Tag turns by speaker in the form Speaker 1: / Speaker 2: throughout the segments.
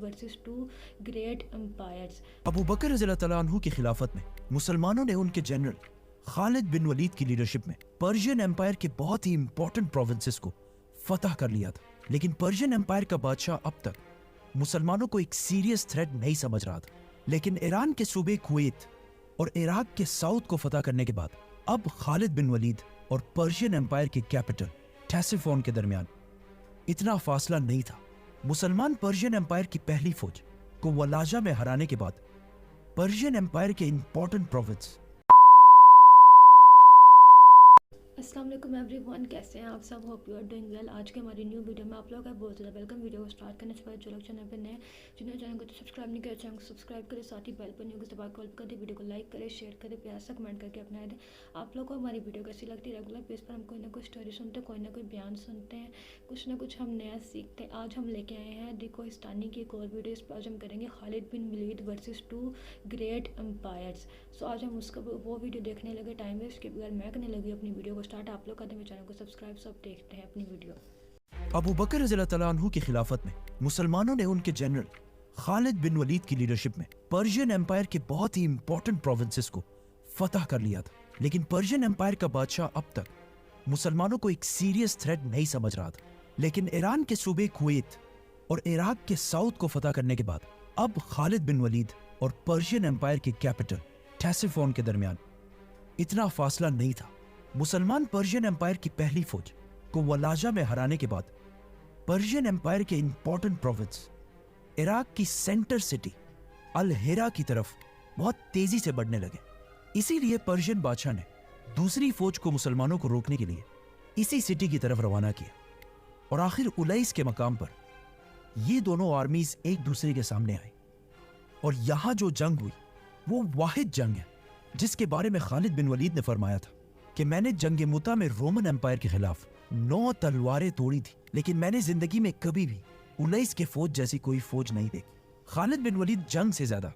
Speaker 1: Versus two great empires.
Speaker 2: Abu Bakr रज़ी अल्लाह तआला अन्हु की खिलाफत में मुसलमानों ने उनके जनरल खालिद बिन वलीद की लीडरशिप में पर्शियन एम्पायर के बहुत ही इंपॉर्टेंट प्रोविंसेस को फतह कर लिया था। लेकिन पर्शियन एम्पायर का बादशाह अब तक मुसलमानों को एक सीरियस थ्रेट नहीं समझ रहा था। लेकिन ईरान के सूबे कुवैत और इराक के साउथ को फतह करने के बाद अब खालिद बिन वलीद और पर्शियन एम्पायर के कैपिटल टेसिफोन के दरमियान इतना फासला नहीं था। मुसलमान पर्शियन एम्पायर की पहली फौज को वलाजा में हराने के बाद पर्शियन एम्पायर के इंपॉर्टेंट प्रोविंस।
Speaker 1: अस्सलाम वालेकुम एवरीवन, कैसे हैं आप सब? Hope you are doing well. आज के हमारी न्यू वीडियो में आप लोगों का बहुत ज़्यादा वेलकम। वीडियो को स्टार्ट करने से पहले जो लोग चैनल पर नए जिन्होंने चैनल को सब्सक्राइब नहीं किया चैनल को सब्सक्राइब करें, साथ ही बेल पर न्यू को दबा कॉल कर दे, वीडियो को लाइक करें, शेयर करें, प्यार से कमेंट करके अपना दें। आप लोगों को हमारी वीडियो कैसी लगती है? रेगुलर बेस पर हम कोई ना कोई स्टोरी सुनते हैं, कोई ना कोई बयान सुनते हैं, कुछ ना कुछ हम नया सीखते हैं। आज हम लेके आए हैं दिकोहिस्तानी की एक और वीडियो। इस पर आज हम करेंगे Khalid bin Walid versus two great empires. So आज हम उसका वो वीडियो देखने लगे, टाइम वेस्ट के बगैर मैं करने लगी अपनी वीडियो को स्टार्ट। आप लोग कर चैनल को सब्सक्राइब, सब देखते हैं अपनी वीडियो।
Speaker 2: अबू बकर रज़ी अल्लाह तआला अन्हु की खिलाफत में मुसलमानों ने उनके जनरल खालिद बिन वलीद की लीडरशिप में पर्शियन एम्पायर के बहुत ही इंपॉर्टेंट प्रोविंसेस को फतह कर लिया था। लेकिन पर्शियन एम्पायर का बादशाह अब तक मुसलमानों को एक सीरियस थ्रेट नहीं समझ रहा था। लेकिन ईरान के सूबे कुवैत और इराक के साउथ को फतह करने के बाद अब खालिद बिन वलीद और पर्शियन एम्पायर के कैपिटल टेसिफोन के दरमियान इतना फासला नहीं था। मुसलमान पर्शियन एम्पायर की पहली फौज को वलाजा में हराने के बाद पर्शियन एम्पायर के इंपॉर्टेंट प्रोविंस इराक की सेंटर सिटी अल हिरा की तरफ बहुत तेजी से बढ़ने लगे। इसीलिए पर्शियन बादशाह ने दूसरी फौज को मुसलमानों को रोकने के लिए इसी सिटी की तरफ रवाना किया और आखिर उलैस के मकाम पर ये दोनों आर्मीज एक दूसरे के सामने आई और यहां जो जंग हुई वो वाहिद जंग है जिसके बारे में खालिद बिन वलीद ने फरमाया था कि मैंने जंग मुता में रोमन एम्पायर के खिलाफ 9 तलवारें तोड़ी थी, लेकिन मैंने जिंदगी में कभी भी उलैस के फौज जैसी कोई फौज नहीं देखी। खालिद बिन वलीद जंग से ज्यादा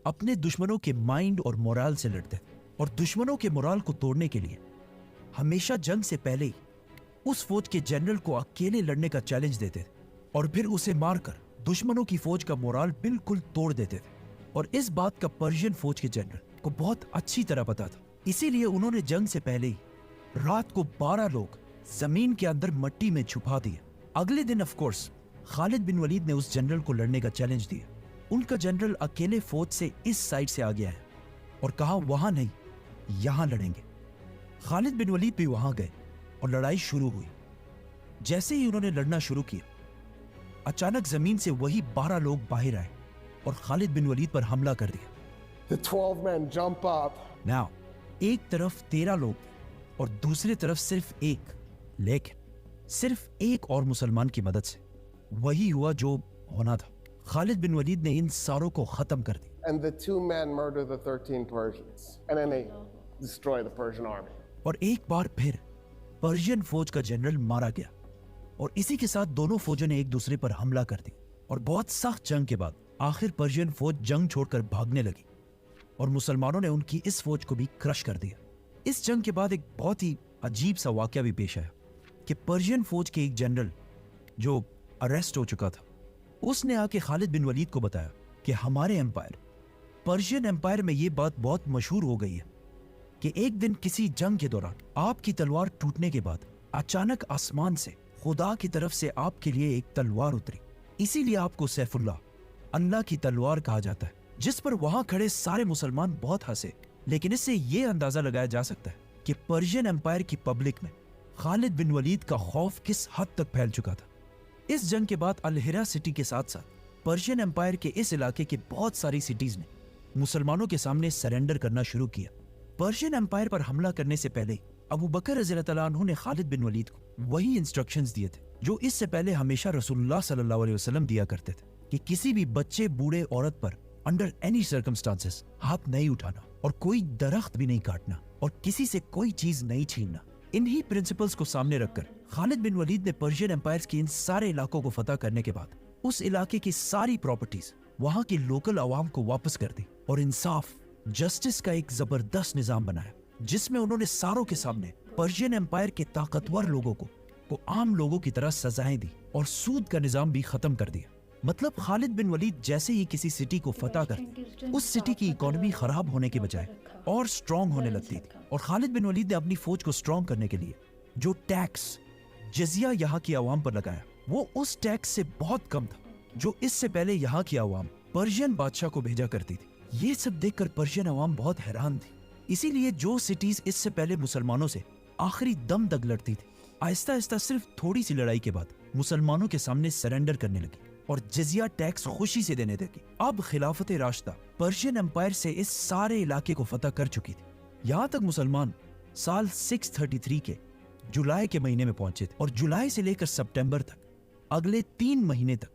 Speaker 2: अपने दुश्मनों के माइंड और मोराल से लड़ते थे और दुश्मनों के मोराल को तोड़ने के लिए हमेशा जंग से पहले ही उस फौज के जनरल को अकेले लड़ने का चैलेंज देते थे और फिर उसे मारकर दुश्मनों की फौज का मोराल बिल्कुल तोड़ देते थे। और इस बात का पर्शियन फौज के जनरल को बहुत अच्छी तरह पता था। इसीलिए उन्होंने जंग से पहले ही रात को 12 लोग जमीन के अंदर मट्टी में छुपा दिए। अगले दिन of course Khalid bin Waleed ने उस जनरल को लड़ने का चैलेंज दिया। उनका जनरल अकेले फौज से इस साइड से आ गया है और कहा वहां नहीं यहां लड़ेंगे। खालिद बिन वलीद भी वहां गए और लड़ाई शुरू हुई। जैसे ही उन्होंने लड़ना शुरू किया अचानक जमीन से वही 12 लोग बाहर आए और खालिद बिन वलीद पर हमला कर दिया।
Speaker 3: The 12 men jump up.
Speaker 2: Now, एक तरफ 13 लोग और दूसरी तरफ सिर्फ एक, लेकिन सिर्फ एक और मुसलमान की मदद से वही हुआ जो होना था। खालिद बिन वलीद ने इन सारों को खत्म कर दिया।
Speaker 3: And the 2 men murder the 13 Persians. And then they destroy the Persian army.
Speaker 2: और एक बार फिर पर्शियन फौज का जनरल मारा गया और इसी के साथ दोनों फौजों ने एक दूसरे पर हमला कर दिया और बहुत सख्त जंग के बाद आखिर पर्शियन फौज जंग छोड़कर भागने लगी और मुसलमानों ने उनकी इस फौज को भी क्रश कर दिया। इस जंग के बाद एक बहुत ही अजीब सा वाकया भी पेश आया कि पर्शियन फौज के एक जनरल जो अरेस्ट हो चुका था उसने आके खालिद बिन वलीद को बताया कि हमारे एम्पायर पर्शियन एम्पायर में ये बात बहुत मशहूर हो गई है कि एक दिन किसी जंग के दौरान आपकी तलवार टूटने के बाद अचानक आसमान से खुदा की तरफ से आपके लिए एक तलवार उतरी, इसीलिए आपको सैफुल्लाह अल्लाह की तलवार कहा जाता है। जिस पर वहां खड़े सारे मुसलमान बहुत हंसे। लेकिन इससे यह अंदाजा लगाया जा सकता है कि पर्शियन एम्पायर की पब्लिक में खालिद बिन वलीद का खौफ किस हद तक फैल चुका था। इस जंग के बाद अल हिरा सिटी के साथ साथ पर्शियन एम्पायर के इस इलाके के बहुत सारी सिटीज ने मुसलमानों के सामने सरेंडर करना शुरू किया। पर्शियन एम्पायर पर हमला करने से पहले अबू बकर रज़ी अल्लाह तआला अन्हु ने खालिद बिन वलीद को वही इंस्ट्रक्शंस दिए थे जो इससे पहले हमेशा रसूलुल्लाह सल्लल्लाहु अलैहि वसल्लम दिया करते थे कि किसी भी बच्चे बूढ़े औरत पर अंडर एनी सर्कमस्टांसेस हाथ नहीं उठाना और कोई दरख्त भी नहीं काटना और किसी से कोई चीज नहीं छीनना। इन्हीं प्रिंसिपल्स को सामने रखकर खालिद बिन वलीद ने पर्शियन एम्पायर्स के इन सारे इलाकों को फतह करने के बाद उस इलाके की सारी प्रॉपर्टीज वहां की लोकल आवाम को वापस कर दी और इंसाफ जस्टिस का एक जबरदस्त निजाम बनाया जिसमें उन्होंने सारों के सामने पर्शियन एम्पायर के ताकतवर लोगों को आम लोगों की तरह सजाएं दी और सूद का निजाम भी खत्म कर दिया। मतलब खालिद बिन वलीद जैसे ही किसी सिटी को फतह कर उस सिटी की इकोनॉमी खराब होने के बजाय और स्ट्रांग होने लगती थी। और खालिद बिन वलीद ने अपनी फौज को स्ट्रांग करने के लिए जो टैक्स जजिया यहाँ की आवाम पर लगाया वो उस टैक्स से बहुत कम था जो इससे पहले यहाँ की आवाम पर्शियन बादशाह को भेजा करती थी। ये सब देखकर पर्शियन आवाम बहुत हैरान थी। इसीलिए जो सिटीज इससे पहले मुसलमानों से आखिरी दम तक लड़ती थी, आहिस्ता आहिस्ता सिर्फ थोड़ी सी लड़ाई के बाद मुसलमानों के सामने सरेंडर करने लगी और जजिया टैक्स खुशी से देने लगी। अब खिलाफत राशिदा पर्शियन एम्पायर से इस सारे इलाके को फतह कर चुकी थी। यहाँ तक मुसलमान साल 633 के जुलाई के महीने में पहुंचे थे और जुलाई से लेकर सितंबर तक अगले 3 महीने तक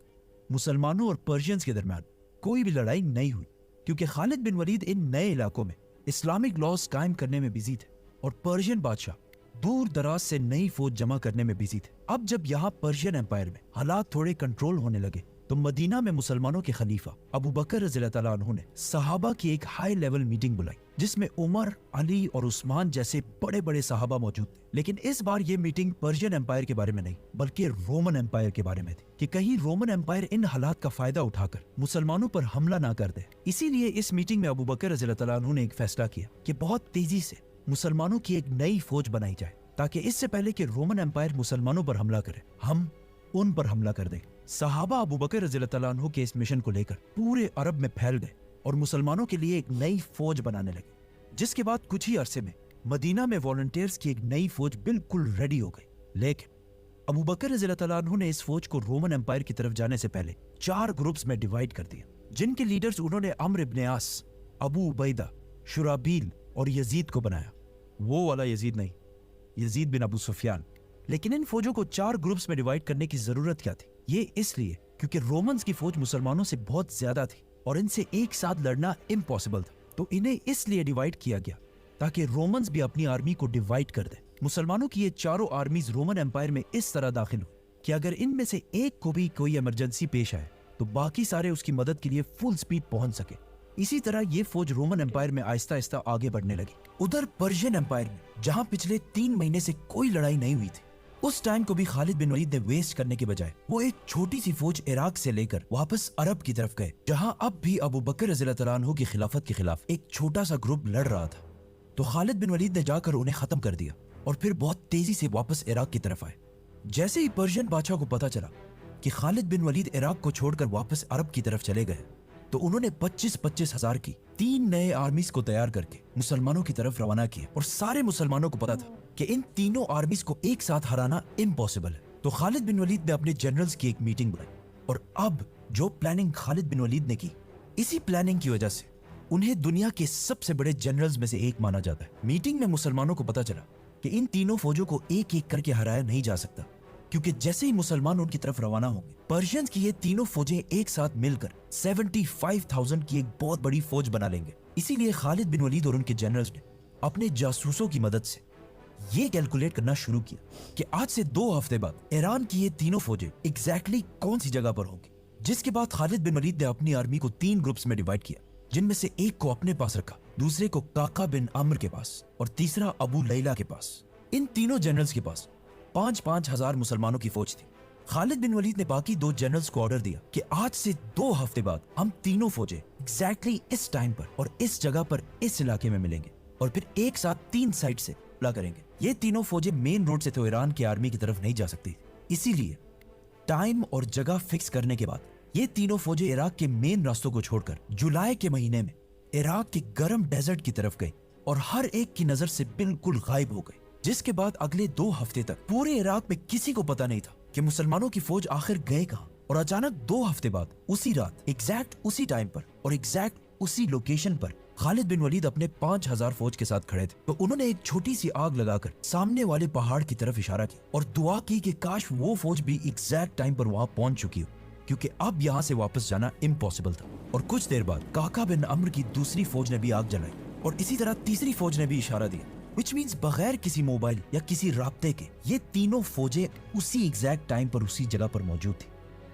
Speaker 2: मुसलमानों और पर्शियंस के दरमियान कोई भी लड़ाई नहीं हुई, क्योंकि खालिद बिन वलीद इन नए इलाकों में इस्लामिक लॉज कायम करने में बिजी थे और पर्शियन बादशाह दूर दराज से नई फौज जमा करने में बिजी थे। अब जब यहाँ पर्शियन एम्पायर में हालात थोड़े कंट्रोल होने लगे तो मदीना में मुसलमानों के खलीफा अबू बकर रज़ियल्लाहु तआला अन्हु ने सहाबा की एक हाई लेवल मीटिंग बुलाई जिसमें उमर, अली और उस्मान जैसे बड़े बड़े सहाबा मौजूद थे। लेकिन इस बार ये मीटिंग पर्शियन एम्पायर के बारे में नहीं बल्कि रोमन एम्पायर के बारे में थी कि कहीं रोमन एम्पायर इन हालात का फायदा उठाकर मुसलमानों पर हमला ना कर दे। इसीलिए इस मीटिंग में अबू बकर रज़ियल्लाहु तआला अन्हु ने एक फैसला किया कि बहुत तेजी से मुसलमानों की एक नई फौज बनाई जाए ताकि इससे पहले कि रोमन एम्पायर मुसलमानों पर हमला करे हम उन पर हमला कर दें। सहाबा अबू बकर रज़ियल्लाहु तआला अन्हु के इस मिशन को लेकर पूरे अरब में फैल गए और मुसलमानों के लिए एक नई फौज बनाने लगे, जिसके बाद कुछ ही अरसे में मदीना में वॉलंटियर्स की एक नई फौज बिल्कुल रेडी हो गई। लेकिन अबू बकर रज़ियल्लाहु तआला अन्हु ने इस फौज को रोमन एम्पायर की तरफ जाने से पहले 4 ग्रुप्स में डिवाइड कर दिया, जिनके लीडर्स उन्होंने अम्र इब्न आस, अबू उबैदा, शुराबील और यजीद को बनाया। वो वाला यजीद नहीं, यजीद बिन अबू सुफियान। लेकिन इन फौजों को 4 ग्रुप्स में डिवाइड करने की जरूरत क्या थी? ये इसलिए क्योंकि रोमन्स की फौज मुसलमानों से बहुत ज्यादा थी और इनसे एक साथ लड़ना इम्पॉसिबल था। तो इन्हें इसलिए डिवाइड किया गया ताकि रोमन्स भी अपनी आर्मी को डिवाइड कर दे। मुसलमानों की ये चारों आर्मीज रोमन एम्पायर में इस तरह दाखिल हुई कि अगर इनमें से एक को भी कोई इमरजेंसी पेश आए तो बाकी सारे उसकी मदद के लिए फुल स्पीड पहुंच सके। इसी तरह ये फौज रोमन एम्पायर में आहिस्ता आहिस्ता आगे बढ़ने लगी। उधर पर्शियन एम्पायर में जहां पिछले 3 महीने से कोई लड़ाई नहीं हुई थी, उस टाइम को भी खालिद बिन वलीद ने वेस्ट करने के बजाय वो एक छोटी सी फौज इराक से लेकर वापस अरब की तरफ गए, जहां अब भी अबू बकर रज़ियल्लाहु तआला अन्हु की खिलाफत के खिलाफ एक छोटा सा ग्रुप लड़ रहा था। तो खालिद बिन वलीद ने जाकर उन्हें खत्म कर दिया और फिर बहुत तेजी से वापस इराक की तरफ आए। जैसे ही पर्शियन बादशाह को पता चला कि खालिद बिन वलीद इराक को छोड़कर वापस अरब की तरफ चले गए तो उन्होंने 25-25 हजार की 3 नए आर्मीज को तैयार करके मुसलमानों की तरफ रवाना किया। और सारे मुसलमानों को पता था कि इन तीनों आर्मीज को एक साथ हराना इम्पॉसिबल है। तो खालिद बिन वलीद ने अपने जनरल्स की एक मीटिंग बुलाई और अब जो प्लानिंग खालिद बिन वलीद ने की, इसी प्लानिंग की वजह से उन्हें दुनिया के सबसे बड़े जनरल्स में से एक माना जाता है। मीटिंग में मुसलमानों को पता चला कि इन तीनों फौजों को एक एक करके हराया नहीं जा सकता, क्योंकि जैसे ही मुसलमान उनकी तरफ रवाना होंगे पर्शियंस की ये तीनों फौजें एक साथ मिलकर 75,000 की एक बहुत बड़ी फौज बना लेंगे। इसीलिए खालिद बिन वलीद और उनके जनरल्स ने अपने जासूसों की मदद से ये कैलकुलेट करना शुरू किया कि आज से 2 हफ्ते बाद ईरान की ये तीनों फौजें एग्जैक्टली कौन सी जगह पर होंगी। जिसके बाद खालिद बिन वलीद ने अपनी आर्मी को 3 ग्रुप्स में डिवाइड किया, जिनमें से एक को अपने पास रखा, दूसरे को काका बिन अम्र के पास और तीसरा अबू लैला के पास। इन तीनों जनरल्स के पास 5-5 हजार मुसलमानों की फौज थी। खालिद बिन वलीद ने बाकी 2 जनरल्स को ऑर्डर दिया कि आज से 2 हफ्ते बाद हम तीनों फौजें एग्जैक्टली इस टाइम पर और इस जगह पर इस इलाके में मिलेंगे और फिर एक साथ 3 साइड से हमला करेंगे। ये तीनों फौजें मेन रोड से तो ईरान की आर्मी की तरफ नहीं जा सकती, इसीलिए टाइम और जगह फिक्स करने के बाद ये तीनों फौजें इराक के मेन रास्तों को छोड़कर जुलाई के महीने में इराक के गर्म डेजर्ट की तरफ गई और हर एक की नजर से बिल्कुल गायब हो गई। जिसके बाद अगले 2 हफ्ते तक पूरे इराक में किसी को पता नहीं था कि मुसलमानों की फौज आखिर गए कहां। और अचानक 2 हफ्ते बाद उसी रात एग्जैक्ट उसी टाइम पर और एग्जैक्ट उसी लोकेशन पर खालिद बिन वलीद अपने 5,000 फौज के साथ खड़े थे। तो उन्होंने एक छोटी सी आग लगाकर सामने वाले पहाड़ की तरफ इशारा किया और दुआ की कि काश वो फौज भी एग्जैक्ट टाइम पर वहां पहुंच चुकी हो, क्योंकि अब यहाँ से वापस जाना इम्पॉसिबल था। और कुछ देर बाद काका बिन अम्र की दूसरी फौज ने भी आग जलाई और इसी तरह तीसरी फौज ने भी इशारा दिया, which means बगैर किसी मोबाइल या किसी राब्ते के ये तीनों फौजें उसी एग्जैक्ट टाइम पर उसी जगह पर मौजूद थी।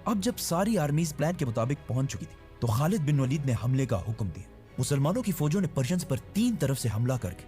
Speaker 2: अब जब सारी आर्मीज प्लान के मुताबिक पहुंच चुकी थी तो खालिद बिन वलीद ने हमले का हुक्म दिया। मुसलमानों की फौजों ने पर्शियंस पर 3 तरफ से हमला करके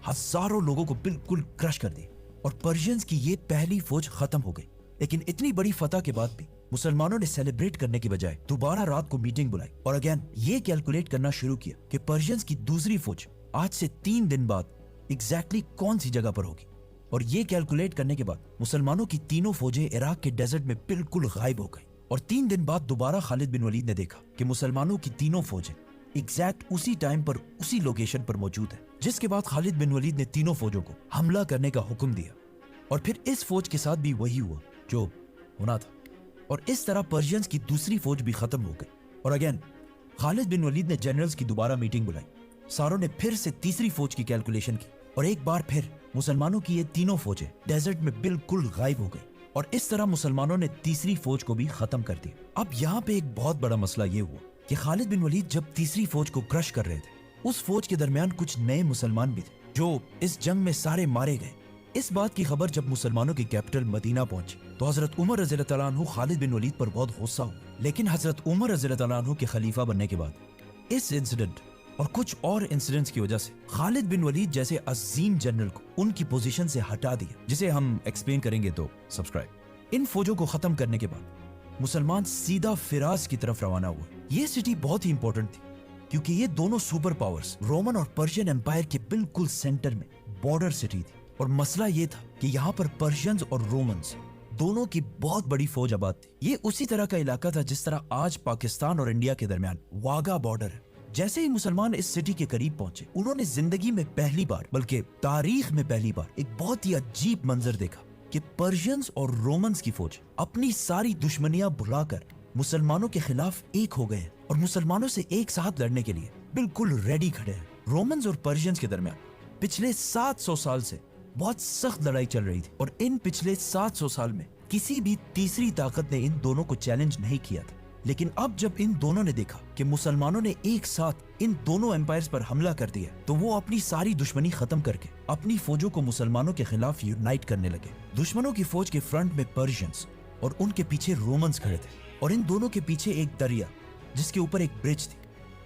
Speaker 2: हजारों लोगों को बिल्कुल क्रश कर दिया और पर्शियंस की ये पहली फौज खत्म हो गई। लेकिन इतनी बड़ी फतह के बाद भी मुसलमानों ने सेलिब्रेट करने की बजाय दोबारा रात को मीटिंग बुलाई और अगेन ये कैलकुलेट करना शुरू किया कि पर्शियंस की दूसरी फौज आज से 3 दिन बाद एग्जैक्टली कौन सी जगह पर होगी। और ये कैलकुलेट करने के बाद मुसलमानों की तीनों फौजें इराक के डेजर्ट में बिल्कुल गायब हो गई। और 3 दिन बाद दोबारा खालिद बिन वलीद ने देखा कि मुसलमानों की तीनों फौजें एग्जैक्ट उसी टाइम पर उसी लोकेशन पर मौजूद है, जिसके बाद खालिद बिन वलीद ने तीनों फौजों को हमला करने का हुक्म दिया। और फिर इस फौज के साथ भी वही हुआ जो होना था, और इस तरह पर्शियंस की दूसरी फौज भी खत्म हो गई। और अगेन खालिद बिन वलीद ने जनरल्स की दोबारा मीटिंग बुलाई, सारों ने फिर से तीसरी फौज की कैलकुलेशन की और एक बार फिर मुसलमानों की ये तीनों फौजें डेजर्ट में बिल्कुल गायब हो गई। और इस तरह मुसलमानों ने तीसरी फौज को भी खत्म कर दिया। अब यहाँ पे एक बहुत बड़ा मसला ये हुआ कि खालिद बिन वलीद जब तीसरी फौज को क्रश कर रहे थे, उस फौज के दरमियान कुछ नए मुसलमान भी थे जो इस जंग में सारे मारे गए। इस बात की खबर जब मुसलमानों की कैपिटल मदीना पहुंची तो हजरत उमर रज़ी अल्लाह तआला अन्हु खालिद बिन वलीद पर बहुत गुस्सा हुआ। लेकिन हजरत उमर रज़ी अल्लाह तआला अन्हु के खलीफा बनने के बाद इस इंसिडेंट और कुछ और इंसिडेंट्स की वजह से खालिद बिन वलीद जैसे अजीम जनरल को उनकी पोजीशन से हटा दिया, जिसे हम एक्सप्लेन करेंगे तो सब्सक्राइब। इन फौजों को खत्म करने के बाद मुसलमान सीधा फिराज की तरफ रवाना हुए। ये सिटी बहुत ही इंपॉर्टेंट थी क्योंकि ये दोनों सुपर पावर्स रोमन और पर्शियन एम्पायर के बिल्कुल सेंटर में बॉर्डर सिटी थी। और मसला ये था कि यहाँ पर पर्शियंस और रोमन्स दोनों की बहुत बड़ी फौज आबाद थी। ये उसी तरह का इलाका था जिस तरह आज पाकिस्तान और इंडिया के दरमियान वाघा बॉर्डर है। जैसे ही मुसलमान इस सिटी के करीब पहुंचे, उन्होंने जिंदगी में पहली बार, बल्कि तारीख में पहली बार, एक बहुत ही अजीब मंजर देखा कि पर्शियंस और रोमन्स की फौज अपनी सारी दुश्मनियां भुलाकर मुसलमानों के खिलाफ एक हो गए हैं और मुसलमानों से एक साथ लड़ने के लिए बिल्कुल रेडी खड़े हैं। रोमन्स और पर्शियंस के दरमियान पिछले 700 साल से बहुत सख्त लड़ाई चल रही थी और इन पिछले 700 साल में किसी भी तीसरी ताकत ने इन दोनों को चैलेंज नहीं किया था। लेकिन अब जब इन दोनों ने देखा कि मुसलमानों ने एक साथ इन दोनों एम्पायर्स पर हमला कर दिया, तो वो अपनी सारी दुश्मनी खत्म करके अपनी फौजों को मुसलमानों के खिलाफ यूनाइट करने लगे। दुश्मनों की फौज के फ्रंट में पर्शियंस और उनके पीछे रोमन्स खड़े थे और इन दोनों के पीछे एक दरिया जिसके ऊपर एक ब्रिज थी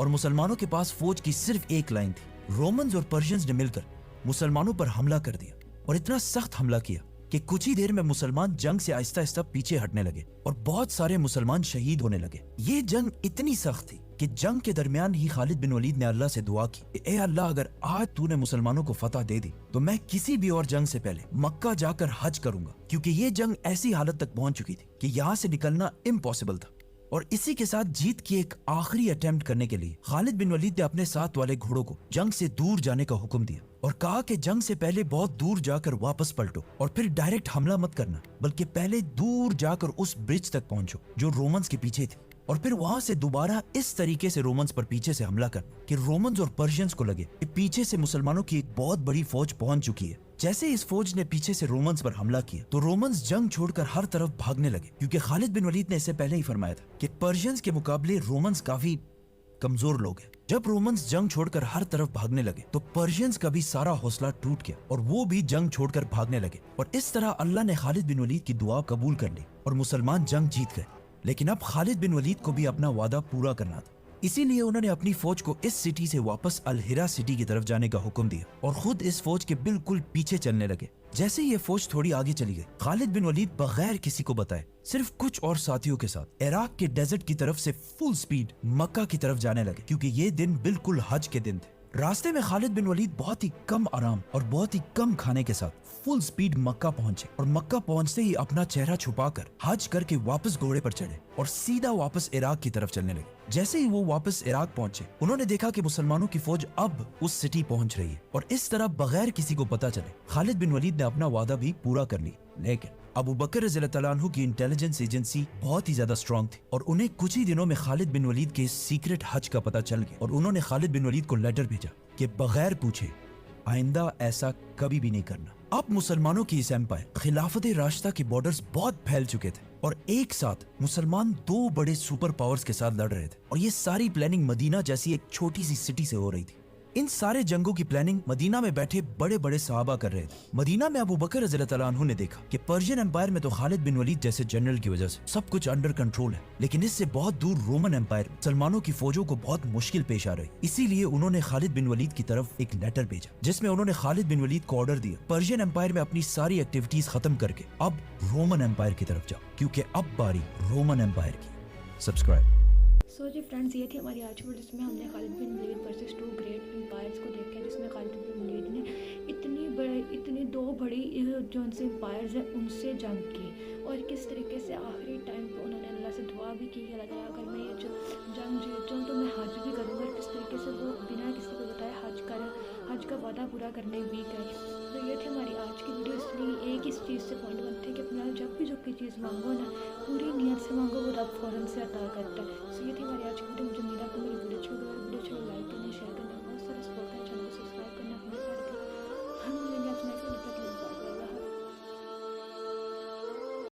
Speaker 2: और मुसलमानों के पास फौज की सिर्फ एक लाइन थी। रोमन्स और पर्शियंस ने मिलकर मुसलमानों पर हमला कर दिया और इतना सख्त हमला किया कि कुछ ही देर में मुसलमान जंग से आहिस्ता आहिस्ता पीछे हटने लगे और बहुत सारे मुसलमान शहीद होने लगे। ये जंग इतनी सख्त थी कि जंग के दरमियान ही खालिद बिन वलीद ने अल्लाह से दुआ की, ए अल्लाह, अगर आज तूने मुसलमानों को फतह दे दी तो मैं किसी भी और जंग से पहले मक्का जाकर हज करूंगा, क्योंकि ये जंग ऐसी हालत तक पहुंच चुकी थी कि यहाँ से निकलना इम्पॉसिबल था। और इसी के साथ जीत की एक आखिरी अटेम्प्ट करने के लिए खालिद बिन वलीद ने अपने साथ वाले घोड़ों को जंग से दूर जाने का हुक्म दिया और कहा कि जंग से पहले बहुत दूर जाकर वापस पलटो और फिर डायरेक्ट हमला मत करना, बल्कि पहले दूर जाकर उस ब्रिज तक पहुंचो जो रोमन्स के पीछे थी और फिर वहां से दोबारा इस तरीके से रोमन्स पर पीछे से हमला करना कि रोमन्स और पर्शियंस को लगे कि पीछे से मुसलमानों की एक बहुत बड़ी फौज पहुंच चुकी है। जैसे इस फौज ने पीछे से रोमन्स पर हमला किया तो रोमन्स जंग छोड़कर हर तरफ भागने लगे, क्योंकि खालिद बिन वलीद ने इससे पहले ही फरमाया था कि पर्शियंस के मुकाबले रोमन्स काफी कमजोर लोग हैं। जब रोमन्स जंग छोड़कर हर तरफ भागने लगे तो पर्शियंस का भी सारा हौसला टूट गया और वो भी जंग छोड़कर भागने लगे और इस तरह अल्लाह ने खालिद बिन वलीद की दुआ कबूल कर ली और मुसलमान जंग जीत गए। लेकिन अब खालिद बिन वलीद को भी अपना वादा पूरा करना था, इसीलिए उन्होंने अपनी फौज को इस सिटी से वापस अल हिरा सिटी की तरफ जाने का हुक्म दिया और खुद इस फौज के बिल्कुल पीछे चलने लगे। जैसे ये फौज थोड़ी आगे चली गई, खालिद बिन वलीद बगैर किसी को बताए सिर्फ कुछ और साथियों के साथ इराक के डेजर्ट की तरफ से फुल स्पीड मक्का की तरफ जाने लगे, क्योंकि ये दिन बिल्कुल हज के दिन थे। रास्ते में खालिद बिन वलीद बहुत ही कम आराम और बहुत ही कम खाने के साथ फुल स्पीड मक्का पहुंचे और मक्का पहुंचते ही अपना चेहरा छुपाकर हज करके वापस घोड़े पर चढ़े और सीधा वापस इराक की तरफ चलने लगे। जैसे ही वो वापस इराक पहुंचे, उन्होंने देखा कि मुसलमानों की फौज अब उस सिटी पहुंच रही है और इस तरह बगैर किसी को पता चले खालिद बिन वलीद ने अपना वादा भी पूरा कर लिया। लेकिन अबू बकर रज़ी अल्लाह तआला अन्हु की इंटेलिजेंस एजेंसी बहुत ही ज्यादा स्ट्रॉन्ग थी और उन्हें कुछ ही दिनों में खालिद बिन वलीद के सीक्रेट हज का पता चल गया और उन्होंने खालिद बिन वलीद को लेटर भेजा कि बगैर पूछे आइंदा ऐसा कभी भी नहीं करना। अब मुसलमानों की इस एम्पायर खिलाफत राशिदा के बॉर्डर्स बहुत फैल चुके थे और एक साथ मुसलमान 2 बड़े सुपर पावर्स के साथ लड़ रहे थे और ये सारी प्लानिंग मदीना जैसी एक छोटी सी सिटी से हो रही थी। इन सारे जंगों की प्लानिंग मदीना में बैठे बड़े बड़े सहाबा कर रहे थे। मदीना में अबू बकर रज़ी अल्लाह तआला अन्हु ने देखा कि पर्शियन एम्पायर में तो खालिद बिन वलीद जैसे जनरल की वजह से सब कुछ अंडर कंट्रोल है, लेकिन इससे बहुत दूर रोमन एम्पायर मुसलमानों की फौजों को बहुत मुश्किल पेश आ रही। इसीलिए उन्होंने खालिद बिन वलीद की तरफ एक लेटर भेजा जिसमें उन्होंने खालिद बिन वलीद को ऑर्डर दिया पर्शियन एम्पायर में अपनी सारी एक्टिविटीज खत्म करके अब रोमन एम्पायर की तरफ जाओ, क्योंकि अब बारी रोमन एम्पायर की। सब्सक्राइब।
Speaker 1: सो जी फ्रेंड्स, ये थी हमारी आज की वीडियो जिसमें हमने Khalid bin Walid versus two great empires को देखा, जिसमें खालिद बिन वलीद ने इतनी दो बड़ी जो उनसे एम्पायर्स हैं उनसे जंग की, और किस तरीके से आखिरी टाइम पे उन्होंने अल्लाह से दुआ भी की कि अल्लाह ताला अगर मैं ये जंग जीत जाऊँ तो मैं हज भी करूँगा, और किस तरीके से वो बिना किसी को बताए हज का वादा पूरा करने भी गए। तो ये थी हमारी आज की वीडियो। इसलिए एक इस चीज़ से पॉइंट बनते हैं कि अपना जब भी जो कोई चीज़ मांगो ना, पूरी नीयत से मांगो, वो रब फ़ौरन से अता करता है। सो ये थी हमारी